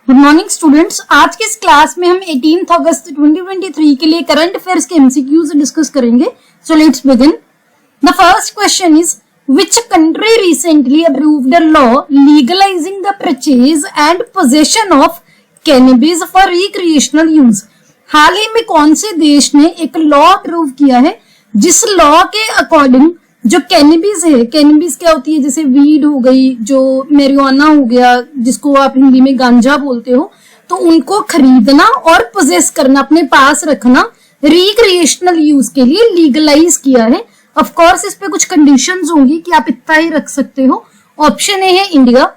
Good morning students. आज के इस क्लास में हम 18 अगस्त 2023 के लिए करंट अफेयर्स के एमसीक्यूज डिस्कस करेंगे। So let's begin. The first question is which country recently approved a law legalizing the purchase and possession of cannabis for recreational use? हाल ही में कौन से देश ने एक लॉ अप्रूव किया है जिस लॉ के अकॉर्डिंग जो कैनबिस है, कैनबिस क्या होती है, जैसे वीड हो गई, जो मैरिजुआना हो गया जिसको आप हिंदी में गांजा बोलते हो, तो उनको खरीदना और पोजेस करना, अपने पास रखना रिक्रिएशनल यूज के लिए लीगलाइज किया है। ऑफ कोर्स इस पे कुछ कंडीशंस होंगी कि आप इतना ही रख सकते हो। ऑप्शन ए है इंडिया,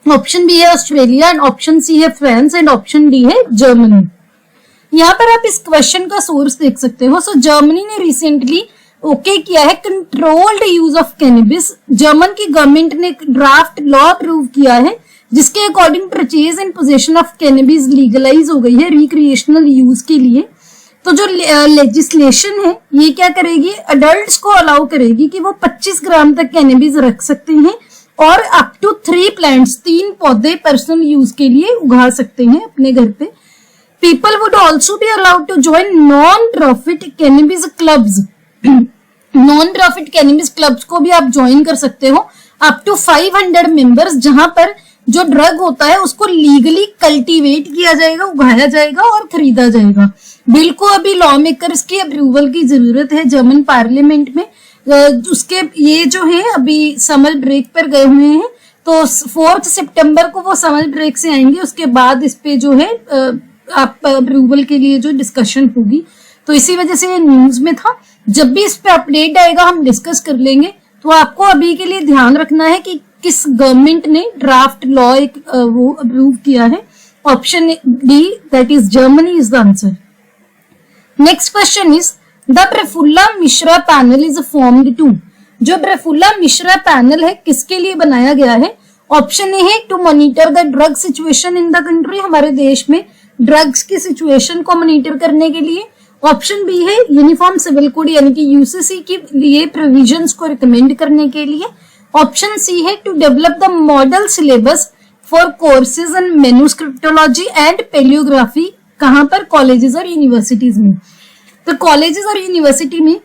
ऑप्शन बी है ऑस्ट्रेलिया एंड ऑप्शन सी है फ्रांस एंड ऑप्शन डी है जर्मनी। यहाँ पर आप इस क्वेश्चन का सोर्स देख सकते हो। सो जर्मनी ने रिसेंटली ओके किया है controlled use of cannabis. German की गवर्नमेंट ने ड्राफ्ट लॉ अप्रूव किया है जिसके according purchase and possession of cannabis legalise हो गई है रिक्रिएशनल यूज के लिए। तो जो लेजिस्लेशन है ये क्या करेगी, अडल्ट्स को अलाउ करेगी कि वो 25 ग्राम तक कैनबिस रख सकते हैं और अप टू 3 प्लांट्स, 3 पौधे पर्सनल यूज के लिए उगा सकते हैं अपने घर पे। People would also be allowed to join non profit cannabis clubs. Non profit cannabis clubs को भी आप ज्वाइन कर सकते हो अप टू 500 मेंबर्स, जहां पर जो ड्रग होता है उसको लीगली कल्टीवेट किया जाएगा, उगाया जाएगा और खरीदा जाएगा। बिल को अभी लॉ मेकर्स की अप्रूवल की जरूरत है जर्मन पार्लियामेंट में। उसके ये जो है अभी समर ब्रेक पर गए हुए हैं, तो 4 सितंबर को वो समर ब्रेक से आएंगे। उसके बाद इस पे जो है आप अप्रूवल के लिए जो डिस्कशन होगी, तो इसी वजह से ये न्यूज में था। जब भी इस पे अपडेट आएगा हम डिस्कस कर लेंगे। तो आपको अभी के लिए ध्यान रखना है कि किस गवर्नमेंट ने ड्राफ्ट लॉ एक वो अप्रूव किया है। Option D that is Germany is the answer. Next question is the Prafulla Mishra panel is formed to. जो प्रफुल्ला मिश्रा पैनल है किसके लिए बनाया गया है? ऑप्शन ए है to monitor the drug situation in the country, हमारे देश में ड्रग्स की सिचुएशन को मॉनिटर करने के लिए। ऑप्शन बी है यूनिफॉर्म सिविल कोड यानी कि यूसीसी के लिए प्रोविजंस को रिकमेंड करने के लिए। ऑप्शन सी है to develop the model syllabus for courses in manuscriptology and palaeography. कहां पर? कॉलेजेस और यूनिवर्सिटीज में। तो कॉलेजेस और यूनिवर्सिटी में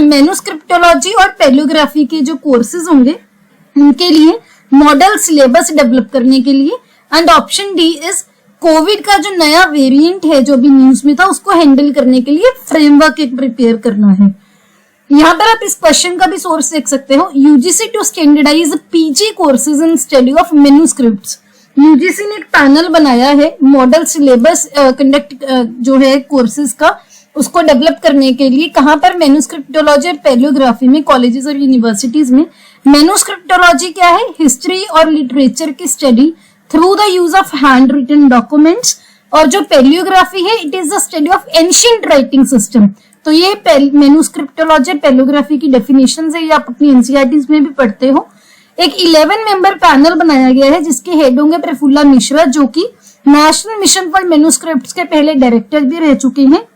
मैन्युस्क्रिप्टोलॉजी और पेलियोग्राफी के जो कोर्सेज होंगे उनके लिए मॉडल सिलेबस डेवलप करने के लिए। And option D is Covid का जो नया वेरिएंट है जो भी न्यूज में था उसको हैंडल करने के लिए फ्रेमवर्क एक प्रिपेयर करना है। यहाँ पर आप इस क्वेश्चन का भी सोर्स देख सकते हो। UGC to standardise PG courses in study of manuscripts. UGC ने एक पैनल बनाया है मॉडल सिलेबस कंडक्ट जो है कोर्सेज का उसको डेवलप करने के लिए। कहां पर? मैन्युस्क्रिप्टोलॉजी और पेलियोग्राफी में, कॉलेजेस और यूनिवर्सिटीज में। मैन्युस्क्रिप्टोलॉजी क्या है? हिस्ट्री और लिटरेचर की study through the use of hand written documents. और जो पेलियोग्राफी है it is the study of ancient writing system. तो ये मैन्युस्क्रिप्टोलॉजी पेलियोग्राफी की डेफिनेशन है, ये आप अपनी एनसीईआरटीज में भी पढ़ते हो। एक 11 मेंबर पैनल बनाया गया है जिसके हेड होंगे प्रफुल्ला मिश्रा, जो कि नेशनल मिशन फॉर मैन्युस्क्रिप्ट्स के पहले डायरेक्टर भी रह चुके हैं।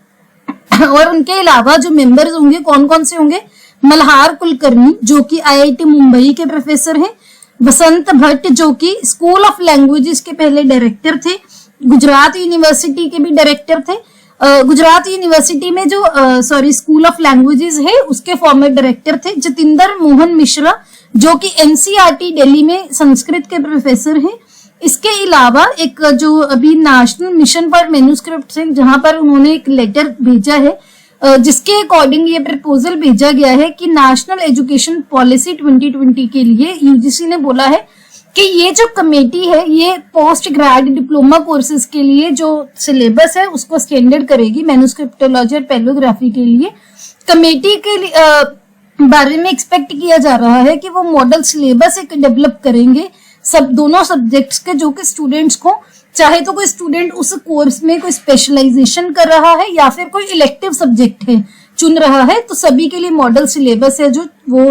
और उनके अलावा जो मेंबर्स होंगे कौन कौन से होंगे? मल्हार कुलकर्णी जो कि आईआईटी मुंबई के प्रोफेसर हैं, बसंत भट्ट जो कि स्कूल ऑफ लैंग्वेजेस के पहले डायरेक्टर थे, गुजरात यूनिवर्सिटी के भी डायरेक्टर थे। गुजरात यूनिवर्सिटी में जो स्कूल ऑफ लैंग्वेजेस है उसके फॉर्मर डायरेक्टर थे जतिंदर मोहन मिश्रा जो कि एनसीईआरटी दिल्ली में संस्कृत के प्रोफेसर हैं। इसके अलावा एक जो अभी नेशनल मिशन फॉर मैन्युस्क्रिप्ट्स है जहां पर उन्होंने एक लेटर भेजा है जिसके अकॉर्डिंग ये प्रपोजल भेजा गया है कि नेशनल एजुकेशन पॉलिसी 2020 के लिए यूजीसी ने बोला है कि ये जो कमेटी है ये पोस्ट ग्रेड डिप्लोमा कोर्सेज के लिए जो सिलेबस है उसको स्टैंडर्ड करेगी मैन्युस्क्रिप्टोलॉजी और पेलियोग्राफी के लिए। कमेटी के बारे में एक्सपेक्ट किया जा रहा है कि वो मॉडल सिलेबस एक डेवलप करेंगे सब दोनों सब्जेक्ट्स के, जो कि स्टूडेंट्स को, चाहे तो कोई स्टूडेंट उस कोर्स में कोई स्पेशलाइजेशन कर रहा है या फिर कोई इलेक्टिव सब्जेक्ट है चुन रहा है, तो सभी के लिए मॉडल सिलेबस है जो वो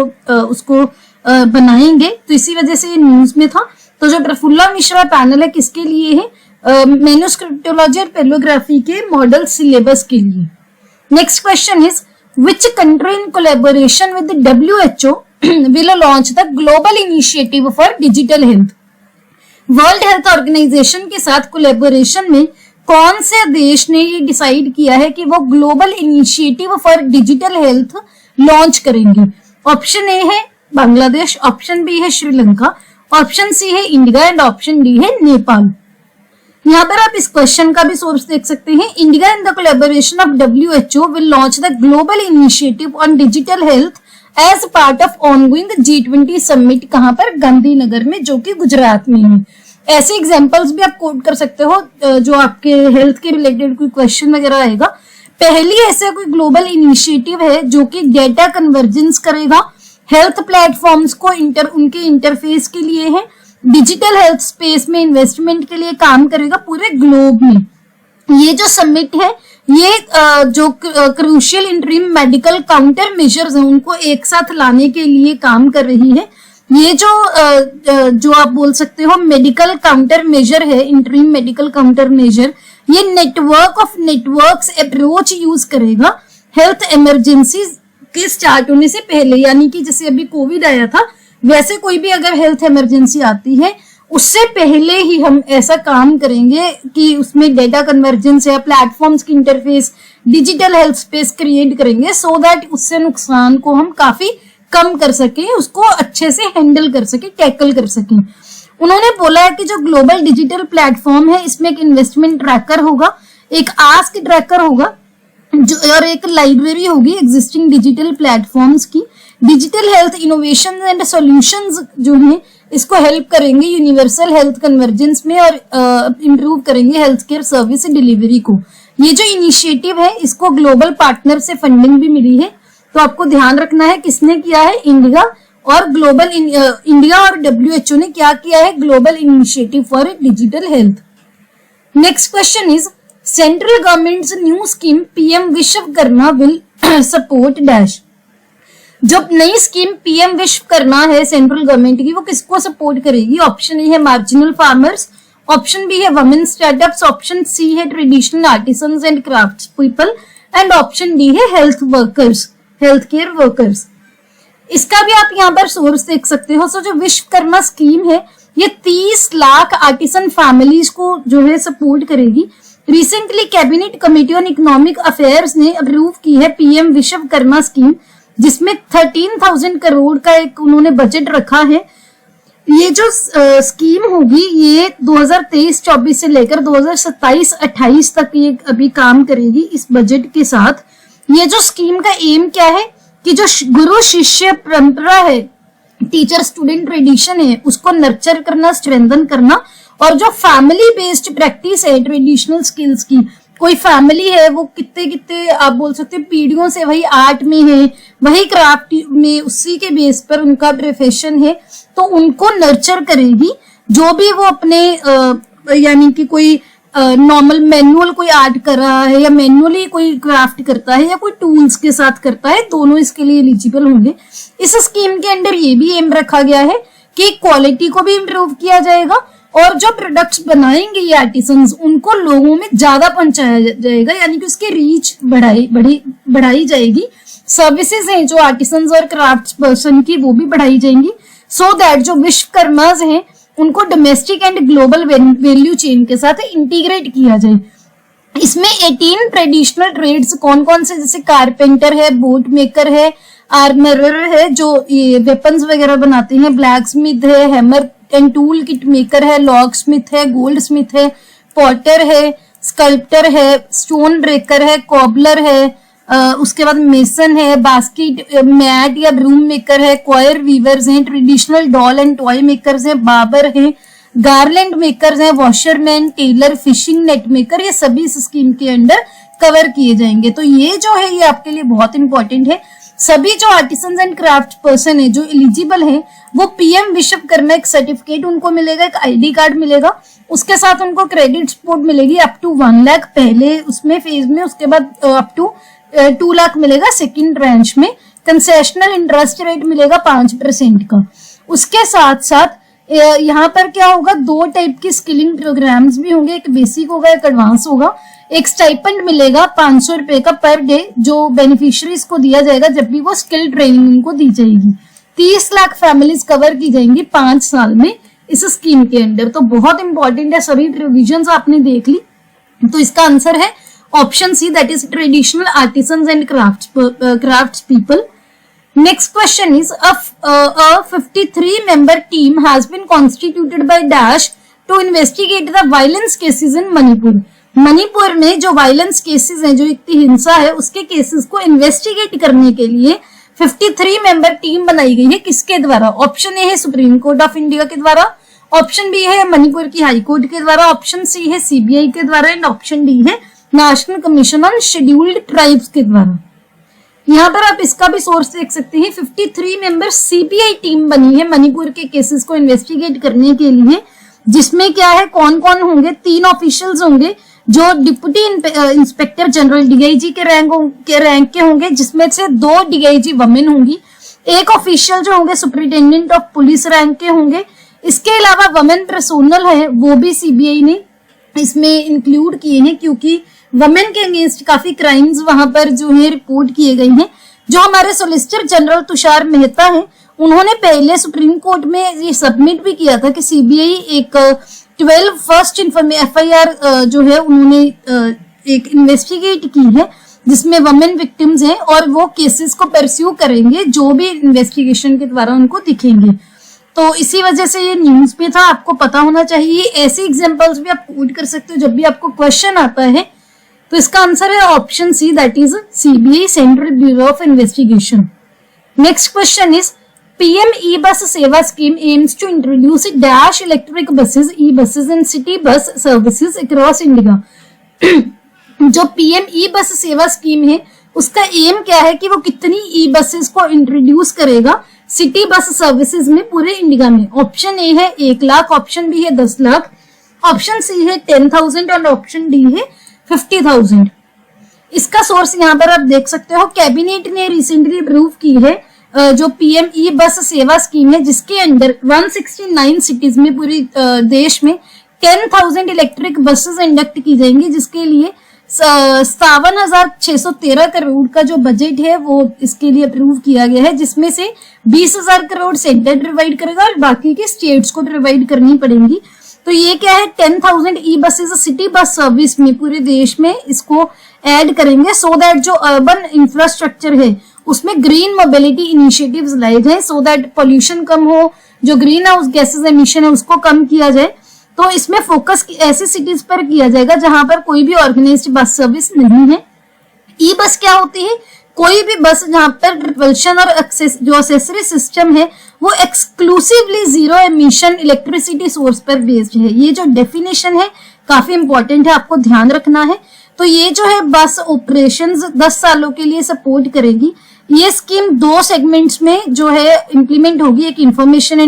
उसको बनाएंगे। तो इसी वजह से ये न्यूज में था। तो जो प्रफुल्ला मिश्रा पैनल है किसके लिए है? मैन्युस्क्रिप्टोलॉजी और पेलियोग्राफी के मॉडल सिलेबस के लिए। Next question is which country in collaboration with the WHO will launch the global initiative for digital health? World health organisation के साथ कोलैबोरेशन में कौन से देश ने ये डिसाइड किया है कि वो global initiative for digital health launch करेंगे? ऑप्शन ए है बांग्लादेश, ऑप्शन बी है श्रीलंका, ऑप्शन सी है इंडिया एंड ऑप्शन डी है नेपाल। यहाँ पर आप इस क्वेश्चन का भी सोर्स देख सकते हैं। India in the collaboration of WHO will launch the global initiative on digital health as part of ongoing G20 summit. कहां पर? गांधीनगर में, जो कि गुजरात में है। ऐसे एग्जांपल्स भी आप कोट कर सकते हो जो आपके हेल्थ के रिलेटेड कोई क्वेश्चन वगैरह आएगा। पहली ऐसा कोई ग्लोबल इनिशिएटिव है जो कि डेटा कन्वर्जेंस करेगा, हेल्थ प्लेटफॉर्म्स को उनके इंटरफेस के लिए है, डिजिटल हेल्थ स्पेस में इन्वेस्टमेंट के लिए काम करेगा पूरे ग्लोब में। ये जो समिट है ये जो crucial interim medical counter measures हैं उनको एक साथ लाने के लिए काम कर रही है। ये जो आप बोल सकते हो मेडिकल काउंटर मेजर है, इंटरिम मेडिकल काउंटर मेजर, ये network of networks approach use करेगा हेल्थ इमरजेंसी के स्टार्ट होने से पहले। यानी कि जैसे अभी कोविड आया था वैसे कोई भी अगर हेल्थ इमरजेंसी आती है उससे पहले ही हम ऐसा काम करेंगे कि उसमें डेटा कन्वर्जेंस या प्लेटफॉर्म्स की interface, digital health space create करेंगे सो दैट उससे नुकसान को हम काफी कम कर सके, उसको अच्छे से हैंडल कर सके, टैकल कर सके। उन्होंने बोला है कि जो ग्लोबल डिजिटल प्लेटफॉर्म है इसमें एक इन्वेस्टमेंट ट्रैकर होगा, एक आस्क ट्रैकर होगा और एक लाइब्रेरी होगी एग्जिस्टिंग डिजिटल प्लेटफॉर्म्स की। Digital health innovation and solutions जो हैं इसको हेल्प करेंगे यूनिवर्सल हेल्थ कन्वर्जेंस में और इंप्रूव करेंगे हेल्थ केयर सर्विस डिलीवरी को। ये जो इनिशिएटिव है इसको ग्लोबल पार्टनर से फंडिंग भी मिली है, तो आपको ध्यान रखना है किसने किया है, इंडिया और इंडिया और WHO ने क्या किया है, global initiative for digital health. Next question is central governments new scheme PM Vishwakarma will support dash. जो नई स्कीम PM विश्वकर्मा है सेंट्रल गवर्नमेंट की वो किसको सपोर्ट करेगी? ऑप्शन ए है मार्जिनल फार्मर्स, ऑप्शन बी है वुमेन स्टार्टअप्स, ऑप्शन सी है traditional artisans and crafts people and option D है health workers, health care workers. इसका भी आप यहाँ पर सोर्स देख सकते हो। सो जो विश्वकर्मा स्कीम है ये 30 लाख आर्टिसन फैमिलीज को जो है सपोर्ट करेगी। Recently cabinet committee on economic affairs ने अप्रूव की है PM विश्वकर्मा स्कीम, जिसमें 13,000 करोड़ का एक उन्होंने बजट रखा है। ये जो स्कीम होगी ये 2023-24 से लेकर 2027-28 तक ये अभी काम करेगी इस बजट के साथ। ये जो स्कीम का एम क्या है कि जो गुरु शिष्य परंपरा है, टीचर स्टूडेंट ट्रेडिशन है, उसको नर्चर करना, स्ट्रेंथन करना, और जो फैमिली बेस्ड प्रैक्टिस है ट्रेडिशनल स्किल्स की, कोई फैमिली है वो कितने आप बोल सकते हैं पीढ़ियों से वही आर्ट में है, वही क्राफ्ट में, उसी के बेस पर उनका प्रोफेशन है, तो उनको नर्चर करेगी। जो भी वो अपने यानी कि कोई नॉर्मल मैनुअल कोई आर्ट कर रहा है या मैनुअली कोई क्राफ्ट करता है या कोई टूल्स के साथ करता है, दोनों इसके लिए एलिजिबल होंगे। इस स्कीम के अंडर ये भी एम रखा गया है कि क्वालिटी को भी इम्प्रूव किया जाएगा और जो प्रोडक्ट्स बनाएंगे ये आर्टिसंस उनको लोगों में ज्यादा पहुंचाया जाएगा, यानी कि उसकी रीच बढ़ाई जाएगी। सर्विसेज हैं जो आर्टिसंस और क्राफ्ट्स पर्सन की वो भी बढ़ाई जाएंगी, सो दैट जो विश्वकर्माज हैं उनको domestic and global value chain के साथ इंटीग्रेट किया जाए। इसमें 18 ट्रेडिशनल ट्रेड्स कौन कौन से, जैसे कारपेंटर है, बोट मेकर है, आर्मरर है जो ये वेपन्स वगैरह बनाते हैं, ब्लैक स्मिथ है, hammer and tool kit maker है, लॉक स्मिथ है, गोल्ड स्मिथ है, पॉटर है, स्कल्प्टर है, स्टोन ब्रेकर है, कॉबलर है, उसके बाद मेसन है, बास्केट मैट या ब्रूम मेकर है, क्वायर वीवर्स हैं, traditional doll and toy makers हैं, बार्बर हैं, गार्लैंड मेकर्स हैं, washerman, tailor, fishing net maker, ये सभी इस स्कीम के अंडर कवर किए जाएंगे। तो ये जो है ये आपके लिए बहुत इंपॉर्टेंट है। सभी जो आर्टिसंस एंड क्राफ्ट पर्सन है जो एलिजिबल हैं वो PM विश्वकर्मा एक सर्टिफिकेट उनको मिलेगा, एक ID कार्ड मिलेगा, उसके साथ उनको क्रेडिट सपोर्ट मिलेगी अप टू 1 लाख पहले उसमें फेज में, उसके बाद अप टू 2 लाख मिलेगा सेकंड ट्रांच में। कंसेशनल इंटरेस्ट रेट मिलेगा 5% का। उसके साथ साथ यहाँ पर क्या होगा, 2 टाइप की स्किलिंग प्रोग्राम्स भी होंगे, एक बेसिक होगा एक एडवांस होगा। एक स्टाइपेंड मिलेगा 500 रुपए का पर डे जो बेनिफिशियरीज को दिया जाएगा जब भी वो स्किल ट्रेनिंग उनको दी जाएगी। 30 लाख फैमिलीज कवर की जाएंगी 5 साल में इस स्कीम के अंडर। तो बहुत इंपॉर्टेंट है, सभी प्रोविजंस आपने देख ली। तो इसका आंसर है option C, that is traditional artisans and crafts people. Next question is a 53 member team has been constituted by dash to investigate the violence cases in Manipur. Manipur में जो वायलेंस केसेस हैं, जो इतनी हिंसा है, उसके केसेस को इन्वेस्टिगेट करने के लिए 53 मेंबर टीम बनाई गई है। किसके द्वारा? ऑप्शन ए है सुप्रीम कोर्ट ऑफ इंडिया के द्वारा, ऑप्शन बी है मणिपुर की हाई कोर्ट के द्वारा, ऑप्शन सी है सीबीआई के द्वारा एंड ऑप्शन डी है national commission on scheduled tribes के द्वारा। यहाँ पर आप इसका भी सोर्स देख सकते हैं। 53 मेंबर सीबीआई टीम बनी है मणिपुर के केसेस को इन्वेस्टिगेट करने के लिए, जिसमें क्या है, कौन कौन होंगे? 3 ऑफिशियल्स होंगे जो डिप्टी इंस्पेक्टर जनरल डीआईजी के रैंक के होंगे, जिसमें से 2 डीआईजी वमेन होंगी। एक ऑफिशियल जो होंगे सुपरिटेंडेंट ऑफ पुलिस रैंक के होंगे। इसके अलावा वमेन पर्सोनल है, वो भी सीबीआई ने इसमें इंक्लूड किए हैं, क्योंकि वमेन के अगेंस्ट काफी क्राइम्स वहां पर जो है रिपोर्ट किए गए हैं। जो हमारे सोलिसिटर जनरल तुषार मेहता हैं, उन्होंने पहले सुप्रीम कोर्ट में ये सबमिट भी किया था कि सीबीआई एक 12 फर्स्ट एफआईआर जो है उन्होंने एक इन्वेस्टिगेट की है, जिसमें वमेन विक्टिम्स हैं और वो केसेस को परस्यू करेंगे जो भी इन्वेस्टिगेशन के द्वारा उनको दिखेंगे। तो इसी वजह से ये न्यूज पे था, आपको पता होना चाहिए। ऐसे एग्जांपल्स भी आप कोट कर सकते हो जब भी आपको क्वेश्चन आता है। तो इसका आंसर है option C, that is CBI, central bureau of investigation. Next question is PM E bus Sewa scheme aims to introduce dash electric buses, E buses and city bus services across India. जो PM E bus Sewa scheme है, उसका M क्या है कि वो कितनी e buses को introduce करेगा सिटी बस सर्विसेज में पूरे इंडिया में? ऑप्शन ए है 1 लाख, ऑप्शन बी है 10 लाख, ऑप्शन सी है 10,000 और ऑप्शन डी है 50,000। इसका सोर्स यहाँ पर आप देख सकते हो, कैबिनेट ने रिसेंटली अप्रूव की है जो PM E bus Sewa scheme है, जिसके अंडर 169 सिटीज में पूरी देश में 10,000 इलेक्ट्रिक बसेस इंडक्ट की जाएंगी, जिसके लिए 57,613 करोड़ का जो बजट है वो इसके लिए अप्रूव किया गया है, जिसमें से 20,000 करोड़ सेंटर प्रोवाइड करेगा और बाकी के स्टेट्स को प्रोवाइड करनी पड़ेंगी। तो ये क्या है, 10,000 e buses city bus service में पूरे देश में इसको ऐड करेंगे, सो दैट जो अर्बन इंफ्रास्ट्रक्चर है उसमें ग्रीन मोबिलिटी इनिशिएटिव्स लाए जाए, सो दैट पोल्यूशन कम हो, जो ग्रीन हाउस गैसेस एमिशन है उसको कम किया जाए। तो इसमें फोकस ऐसी सिटीज पर किया जाएगा जहां पर कोई भी ऑर्गेनाइज्ड बस सर्विस नहीं है। ई बस क्या होती है? कोई भी बस जहां पर प्रपल्शन और जो एक्सेसरी सिस्टम है वो exclusively zero emission electricity source पर बेस्ड है। ये जो डेफिनेशन है काफी इंपॉर्टेंट है, आपको ध्यान रखना है। तो ये जो है बस ऑपरेशंस 10 सालों के लिए सपोर्ट करेगी। ये स्कीम 2 सेगमेंट्स में जो है इम्प्लीमेंट होगी। एक इंफॉर्मेशन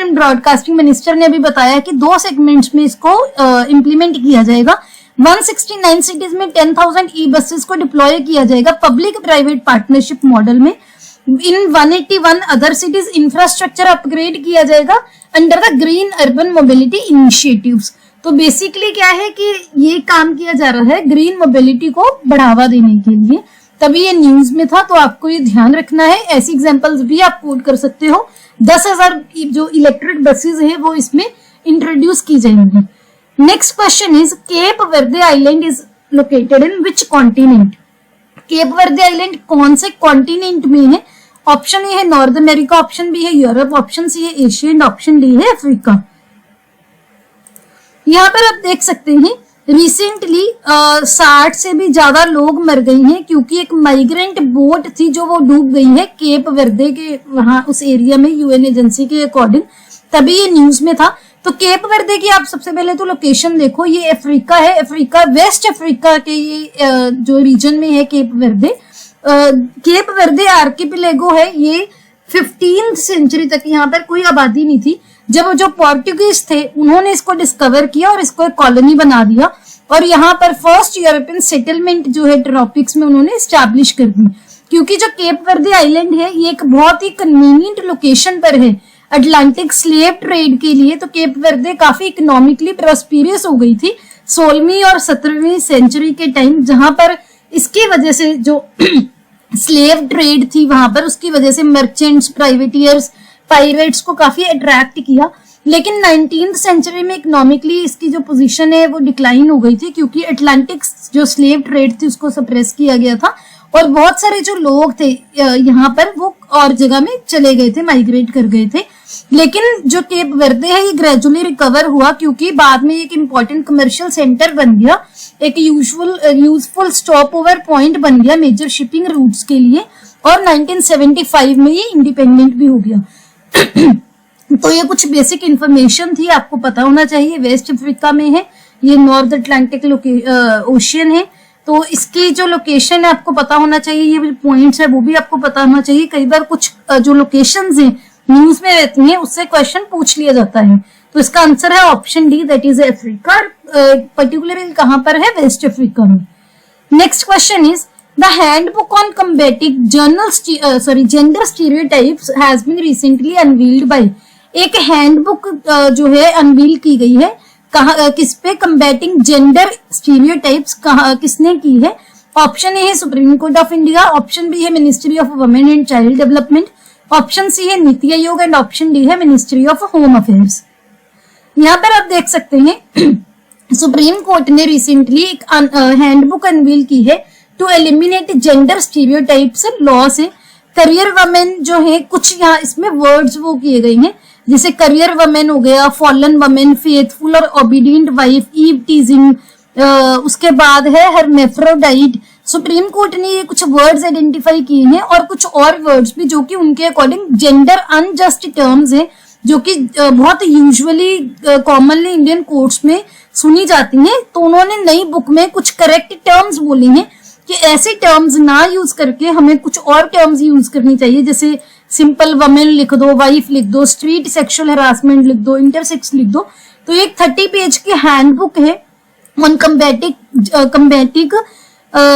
एंड ब्रॉडकास्टिंग मिनिस्टर ने अभी बताया कि 2 सेगमेंट्स में इसको इम्प्लीमेंट किया जाएगा। 169 सिटीज में 10,000 ई बसेस को डिप्लॉय किया जाएगा पब्लिक प्राइवेट पार्टनरशिप मॉडल में। इन 181 अदर सिटीज इंफ्रास्ट्रक्चर अपग्रेड किया जाएगा under the green urban mobility initiatives. तो बेसिकली क्या है कि ये काम किया जा रहा है ग्रीन मोबिलिटी को बढ़ावा देने के लिए, तभी ये न्यूज में था। तो आपको ये ध्यान रखना है। ऐसी एग्जांपल्स भी आप कोट कर सकते हो। 10,000 जो इलेक्ट्रिक बसेस है वो इसमें इंट्रोड्यूस की जाएंगी। Next question is Cape Verde island is located in which continent? Cape Verde island कौन से कॉन्टिनेंट में है? ऑप्शन ए है नॉर्थ अमेरिका, ऑप्शन बी है यूरोप, ऑप्शन सी है एशिया एंड ऑप्शन डी है अफ्रीका। यहाँ पर आप देख सकते हैं रिसेंटली 60 से भी ज्यादा लोग मर गए हैं क्योंकि एक माइग्रेंट बोट थी जो वो डूब गई है केप वर्दे के वहां उस एरिया में, यूएन एजेंसी के अकॉर्डिंग, तभी ये न्यूज में था। तो केप वर्दे की आप सबसे पहले तो लोकेशन देखो, ये अफ्रीका है। अफ्रीका, वेस्ट अफ्रीका के ये जो रीजन में है केप वर्दे। केप वर्दे आर्किपेलागो है। ये 15th सेंचुरी तक यहाँ पर कोई आबादी नहीं थी। जब जो पोर्टुगीज थे उन्होंने इसको डिस्कवर किया और इसको एक कॉलोनी बना दिया और यहाँ पर फर्स्ट यूरोपियन सेटलमेंट जो है ट्रॉपिक्स में उन्होंने स्टैब्लिश कर दी। क्योंकि जो केप वर्दे आइलैंड है ये एक बहुत ही कन्वीनियंट लोकेशन पर है अटलांटिक स्लेव ट्रेड के लिए। तो केप वर्दे काफी इकोनॉमिकली प्रॉस्पेरियस हो गई थी 16वीं और 17वीं सेंचुरी के टाइम, जहां पर इसकी वजह से जो स्लेव ट्रेड थी वहां पर, उसकी वजह से मर्चेंट्स, प्राइवेटियर्स पायरेट्स को काफी अट्रैक्ट किया। लेकिन 19th सेंचुरी में इकोनॉमिकली इसकी जो पोजीशन है वो डिक्लाइन हो गई थी, क्योंकि अटलांटिक जो स्लेव ट्रेड थी उसको सप्रेस किया गया था और बहुत सारे जो लोग थे यहाँ पर वो और जगह में चले गए थे, माइग्रेट कर गए थे। लेकिन जो केप वर्दे है ये ग्रेजुअली रिकवर हुआ, क्योंकि बाद में एक इम्पोर्टेंट कमर्शियल सेंटर बन गया, एक यूजफुल स्टॉप ओवर पॉइंट बन गया मेजर शिपिंग रूट्स के लिए, और 1975 में ये इंडिपेंडेंट भी हो गया। तो ये कुछ बेसिक इंफॉर्मेशन थी, आपको पता होना चाहिए। वेस्ट अफ्रीका में है, ये नॉर्थ अटलांटिक ओशियन है, तो इसकी जो लोकेशन है आपको पता होना चाहिए, ये पॉइंट्स है वो भी आपको पता होना चाहिए। कई बार कुछ जो लोकेशंस हैं न्यूज में रहती हैं उससे क्वेश्चन पूछ लिया जाता है। तो इसका आंसर है option D, that is Africa. Particularly कहां पर है? वेस्ट अफ्रीका में। Next question is the handbook on combating gender stereotypes has been recently unveiled by. एक हैंडबुक जो है अनवील की गई है, किस पे? कम्बैटिंग जेंडर स्टीरियोटाइप्स किसने की है? ऑप्शन ए है Supreme Court of India, option B है ministry of women and child development, option C है NITI Aayog and option D है मिनिस्ट्री ऑफ होम अफेयर्स। यहाँ पर आप देख सकते हैं सुप्रीम कोर्ट ने रिसेंटली एक हैंडबुक अनवील की है to eliminate gender stereotypes law से। करियर वुमेन जो है, कुछ यहाँ इसमें वर्ड्स वो किए गए हैं, जैसे करियर वुमेन हो गया, फॉलन वुमेन, फेथफुल और ओबीडिएंट वाइफ, ईव टीजिंग, उसके बाद है हर्मेफ्रोडाइट। सुप्रीम कोर्ट ने ये कुछ वर्ड्स आइडेंटिफाई किए हैं और कुछ और वर्ड्स भी जो कि उनके अकॉर्डिंग जेंडर अनजस्ट टर्म्स हैं, जो कि बहुत यूजुअली कॉमनली इंडियन कोर्ट्स में सुनी जाती हैं। तो उन्होंने नई बुक में कुछ करेक्ट टर्म्स बोली हैं कि ऐसे टर्म्स ना यूज करके हमें कुछ और टर्म्स यूज करनी चाहिए, जैसे सिंपल वुमेन लिख दो, वाइफ लिख दो, स्ट्रीट सेक्सुअल हरासमेंट लिख दो, इंटरसेक्स लिख दो। तो एक 30 पेज की हैंडबुक है ऑन कम्बैटिंग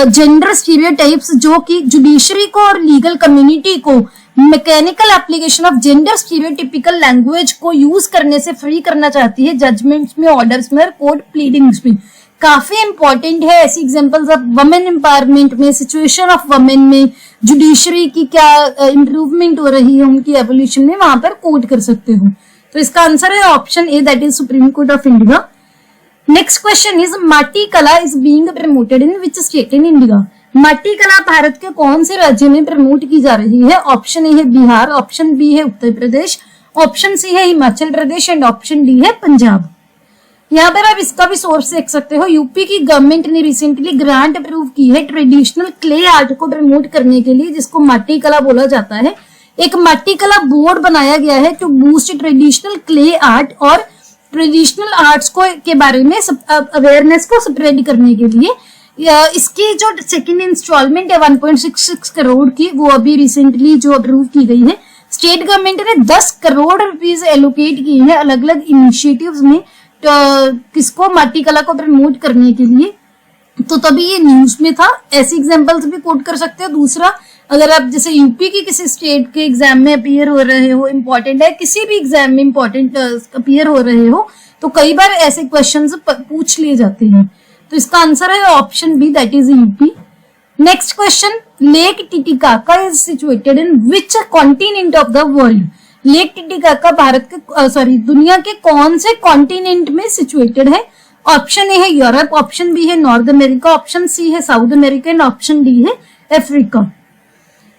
जेंडर स्टीरियोटाइप्स, जो कि जुडिशरी को और लीगल कम्युनिटी को mechanical application of gender stereotypical language को यूज करने से फ्री करना चाहती है जजमेंट्स में, ऑर्डर्स में और कोर्ट प्लीडिंग्स में। काफी इंपॉर्टेंट है। ऐसी एग्जांपल्स ऑफ वुमेन एम्पावरमेंट में, सिचुएशन ऑफ वुमेन में, जुडिशरी की क्या इंप्रूवमेंट हो रही है उनकी एवोल्यूशन में, वहां पर कोट कर सकते हो। तो इसका आंसर है option A, that is supreme Court of India. Next question is माटी कला is being promoted in which state in India. माटी कला भारत के कौन से राज्य में प्रमोट की जा रही है? ऑप्शन ए है बिहार, ऑप्शन बी है उत्तर प्रदेश, ऑप्शन सी है Himachal Pradesh and option D है पंजाब। यहाँ पर आप इसका भी सोर्स देख सकते हो। यूपी की गवर्नमेंट ने रिसेंटली ग्रांट अप्रूव की है ट्रेडिशनल क्ले आर्ट को प्रमोट करने के लिए, जिसको माटी कला बोला जाता है। एक माटी कला बोर्ड बनाया गया है to boost traditional clay art और ट्रेडिशनल आर्ट्स को के बारे में अवेयरनेस को स्प्रेड करने के लिए। इसकी जो सेकंड इंस्टॉलमेंट है 1.66 करोड़ की, वो अभी रिसेंटली जो अप्रूव की गई है। स्टेट गवर्नमेंट ने 10 करोड़ रुपीज एलोकेट किए हैं अलग अलग इनिशिएटिव्स में, किसको? माटी कला को प्रमोट करने के लिए। तो तभी ये न्यूज में था। ऐसे एग्जांपल्स भी कोट कर सकते हो। दूसरा, अगर आप जैसे यूपी की किसी स्टेट के एग्जाम में अपीयर हो रहे हो, इंपॉर्टेंट है, किसी भी एग्जाम में इंपॉर्टेंट अपीयर हो रहे हो, तो कई बार ऐसे क्वेश्चंस पूछ लिए जाते हैं। तो इसका आंसर है option B, that is UP. Next question, lake Titicaca is situated in which continent of the world. Lake Titicaca Bharat के दुनिया के कौन से कॉन्टिनेंट में सिचुएटेड है? ऑप्शन ए है यूरोप, ऑप्शन बी है नॉर्थ अमेरिका, ऑप्शन सी है south America and option D है अफ्रीका।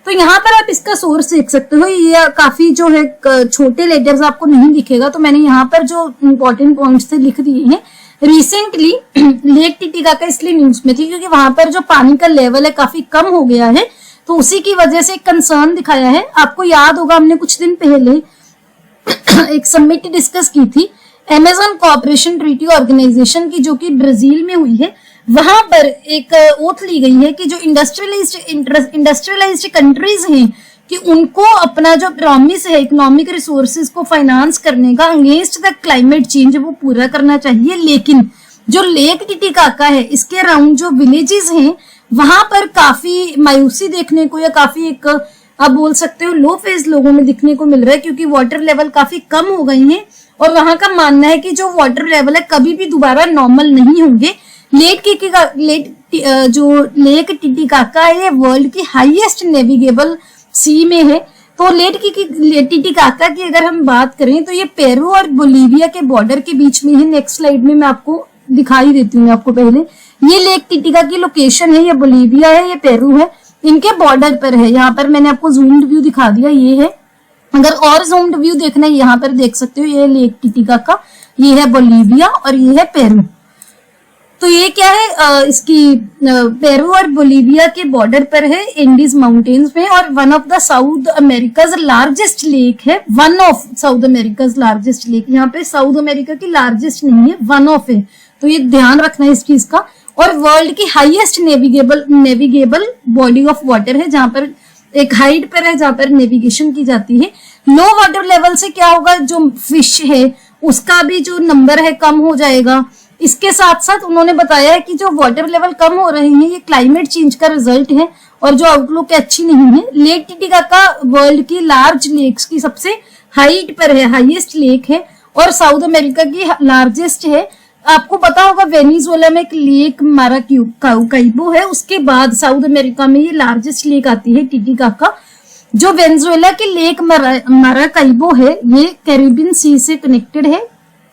तो यहाँ पर आप इसका सोर्स देख सकते हो। ये काफी जो है छोटे लेटर्स आपको नहीं दिखेगा, तो मैंने यहाँ पर जो इंपॉर्टेंट पॉइंट्स थे लिख दिए हैं। रिसेंटली लेक टिटिकाका इसलिए न्यूज में थी क्योंकि वहां पर जो पानी का लेवल है काफी कम हो गया है, तो उसी की वजह से कंसर्न दिखाया है। आपको याद होगा हमने कुछ दिन पहले एक समिट डिस्कस की थी अमेज़न कोऑपरेशन ट्रीटी ऑर्गेनाइजेशन की, जो कि ब्राजील में हुई है। वहां पर एक ओथ ली गई है कि जो इंडस्ट्रियलाइज्ड कंट्रीज हैं कि उनको अपना जो प्रॉमिस है इकोनॉमिक रिसोर्सेज को फाइनेंस करने का अगेंस्ट द क्लाइमेट चेंज वो पूरा करना चाहिए। लेकिन जो लेक टिटिकाका है, इसके अराउंड जो विलेजेस हैं, वहां पर काफी मायूसी देखने को, या काफी एक आप बोल सकते हो लो फेज लोगों में दिखने को मिल रहा है, क्योंकि वाटर लेवल काफी कम हो गई है और वहां का मानना है कि जो वाटर लेवल है कभी भी दोबारा नॉर्मल नहीं होंगे। जो लेक टिटिकाका है ये वर्ल्ड की हाईएस्ट नेविगेबल सी में है। तो लेट टिटिकाका की अगर हम बात करें तो ये पेरू और बोलीविया के बॉर्डर के बीच में है। नेक्स्ट स्लाइड में मैं आपको दिखाई देती हूँ आपको पहले। ये लेक टिटिका की लोकेशन है, ये बोलीविया है, ये पेरू है, इनके बॉर्डर पर है। यहाँ पर मैंने आपको जूम्ड व्यू दिखा दिया, ये है। अगर और जूम्ड व्यू देखना है यहाँ पर देख सकते हो, ये लेक टिटिकाका, ये है बोलीविया और ये है पेरू। तो ये क्या है, इसकी पेरू और बोलीविया के बॉर्डर पर है, इंडीज माउंटेन्स में, और one of the South America's largest lake है। One of South America's largest lake, यहाँ पे साउथ अमेरिका की लार्जेस्ट नहीं है, वन ऑफ है, तो ये ध्यान रखना है इस चीज का। और वर्ल्ड की highest navigable body of water है, जहां पर एक हाइट पर है जहां पर नेविगेशन की जाती है। लो वाटर लेवल से क्या होगा, जो फिश है उसका भी जो नंबर है कम हो जाएगा। इसके साथ साथ उन्होंने बताया है कि जो वाटर लेवल कम हो रहे हैं ये क्लाइमेट चेंज का रिजल्ट है और जो आउटलुक अच्छी नहीं है। लेक टिटिकाका वर्ल्ड की लार्ज लेक्स की सबसे हाइट पर है, हाईएस्ट लेक है, और साउथ अमेरिका की लार्जेस्ट है। आपको पता होगा वेनेजुएला में एक लेक माराकाइबो है, उसके बाद साउथ अमेरिका में ये लार्जेस्ट लेक आती है टिटिकाका। जो वेनेजुएला की लेक माराकाइबो है ये कैरिबियन सी से कनेक्टेड है,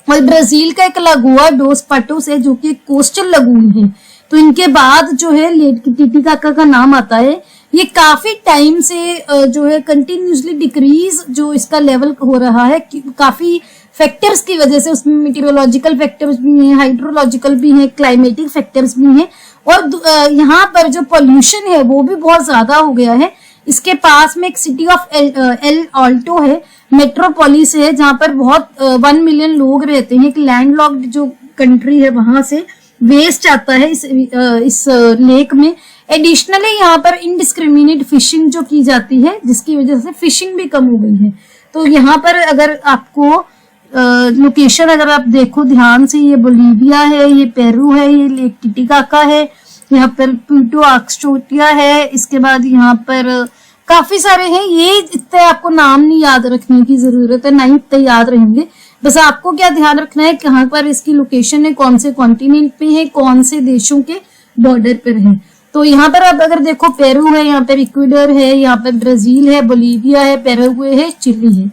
और ब्राजील का एक लागुआ डोस पाटोस है जो कि एक कोस्टल लगून है। तो इनके बाद जो है लेक टिटिकाका का नाम आता है। ये काफी टाइम से जो है कंटिन्यूसली डिक्रीज जो इसका लेवल हो रहा है, काफी फैक्टर्स की वजह से। उसमें मीटेरोलॉजिकल फैक्टर्स भी हैं, हाइड्रोलॉजिकल भी हैं, क्लाइमेटिक फैक्टर्स भी हैं, और यहाँ पर जो पॉल्यूशन है वो भी बहुत ज्यादा हो गया है। इसके पास में एक सिटी ऑफ एल ऑल्टो है, मेट्रोपोलिस है, जहां पर बहुत 1 मिलियन लोग रहते हैं। एक लैंडलॉक्ड जो कंट्री है वहां से वेस्ट आता है इस लेक में। एडिशनली यहाँ पर इनडिस्क्रिमिनेट फिशिंग जो की जाती है, जिसकी वजह से फिशिंग भी कम हो गई है। तो यहाँ पर अगर आपको लोकेशन अगर आप देखो ध्यान से, ये बोलीविया है, ये पेरू है, ये लेक टिटिकाका है, यहाँ पर प्यूर्टो अक्सटोटिया है, इसके बाद यहाँ पर काफी सारे हैं। ये इतने आपको नाम नहीं याद रखने की जरूरत है, ना ही इतने याद रहेंगे। बस आपको क्या ध्यान रखना है, कहाँ पर इसकी लोकेशन है, कौन से कॉन्टिनेंट पे है, कौन से देशों के बॉर्डर पर है। तो यहाँ पर आप अगर देखो पेरू है, यहाँ पर इक्वेडर है, यहाँ पर ब्राजील है, बोलीविया है, पैराग्वे है, चिली है।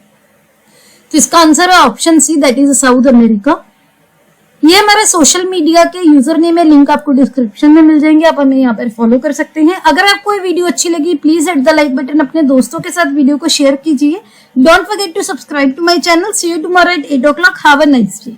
तो इसका आंसर है option C, that is South America. ये हमारे सोशल मीडिया के यूजर नेम है, लिंक आपको डिस्क्रिप्शन में मिल जाएंगे, आप हमें यहाँ पर फॉलो कर सकते हैं। अगर आपको ये वीडियो अच्छी लगी please hit the like button, अपने दोस्तों के साथ वीडियो को शेयर कीजिए। Don't forget to subscribe to my channel. See you tomorrow at 8 o'clock। Have a nice day.